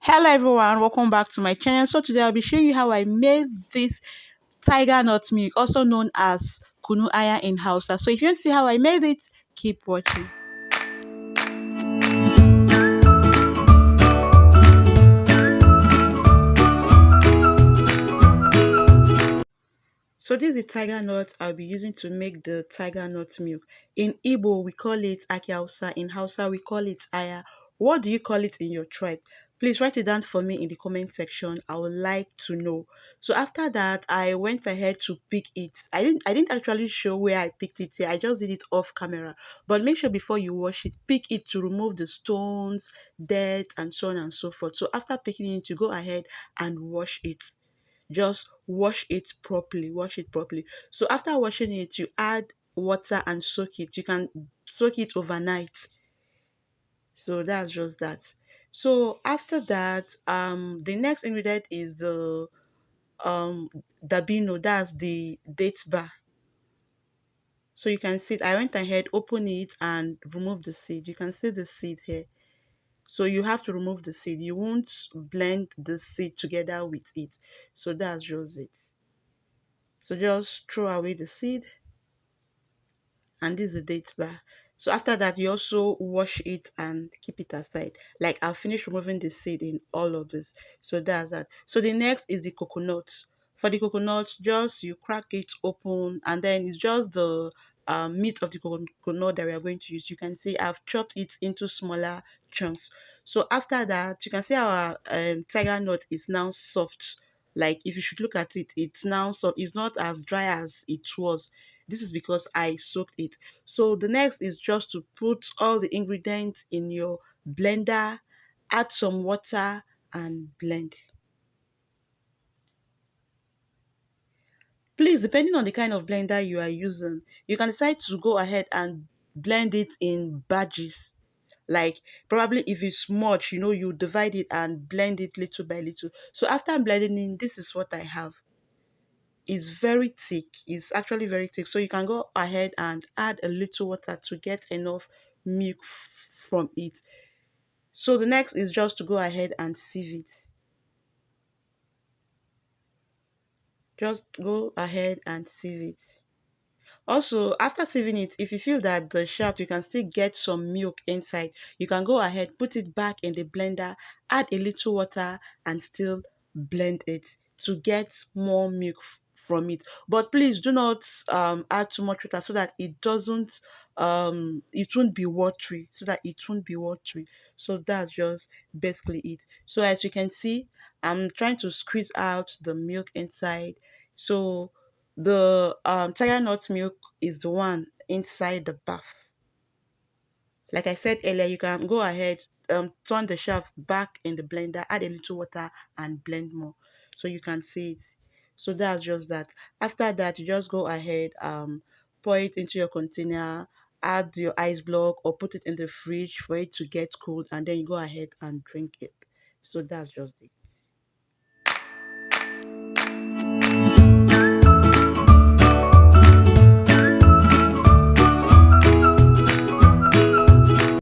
Hello everyone, welcome back to my channel. So today I'll be showing you how I made this tiger nut milk, also known as Kunu in Hausa. So if you want to see how I made it, keep watching. So this is the tiger nut I'll be using to make the tiger nut milk. In Igbo, we call it Aki Hausa. In Hausa, we call it Aya. What do you call it in your tribe? Please write it down for me in the comment section. I would like to know. So after that, I went ahead to pick it. I didn't actually show where I picked it here. I just did it off camera. But make sure before you wash it, pick it to remove the stones, dirt, and so on and so forth. So after picking it, you go ahead and wash it. Just wash it properly. So after washing it, you add water and soak it. You can soak it overnight. So that's just that. So after that, the next ingredient is the um dabino, that's the date bar. So you can see it. I went ahead, open it and remove the seed. You can see the seed here. So you have to remove the seed. You won't blend the seed together with it. So that's just it. So just throw away the seed, and this is the date bar. So after that, you also wash it and keep it aside. Like I'll finish removing the seed in all of this. So that's that. So the next is the coconut. For the coconut, just you crack it open, and then it's just the meat of the coconut that we are going to use. You can see I've chopped it into smaller chunks. So after that, you can see our tiger nut is now soft. Like if you should look at it, it's now soft. It's not as dry as it was. This is because I soaked it. So the next is just to put all the ingredients in your blender, add some water and blend. Please, depending on the kind of blender you are using, you can decide to go ahead and blend it in batches. Like probably if it's much, you divide it and blend it little by little. So after blending in, this is what I have. Is very thick. It's actually very thick. So you can go ahead and add a little water to get enough milk from it. So the next is just to go ahead and sieve it. Just go ahead and sieve it. Also, after sieving it, if you feel that the shaft, you can still get some milk inside, you can go ahead, put it back in the blender, add a little water, and still blend it to get more milk from it. But please do not add too much water so that it won't be watery, so that's just basically it. So as you can see, I'm trying to squeeze out the milk inside. So the tiger nut milk is the one inside the bath. Like I said earlier, you can go ahead, turn the shaft back in the blender, add a little water and blend more so you can see it. So that's just that. After that, you just go ahead, pour it into your container, add your ice block or put it in the fridge for it to get cold, and then you go ahead and drink it. So that's just it.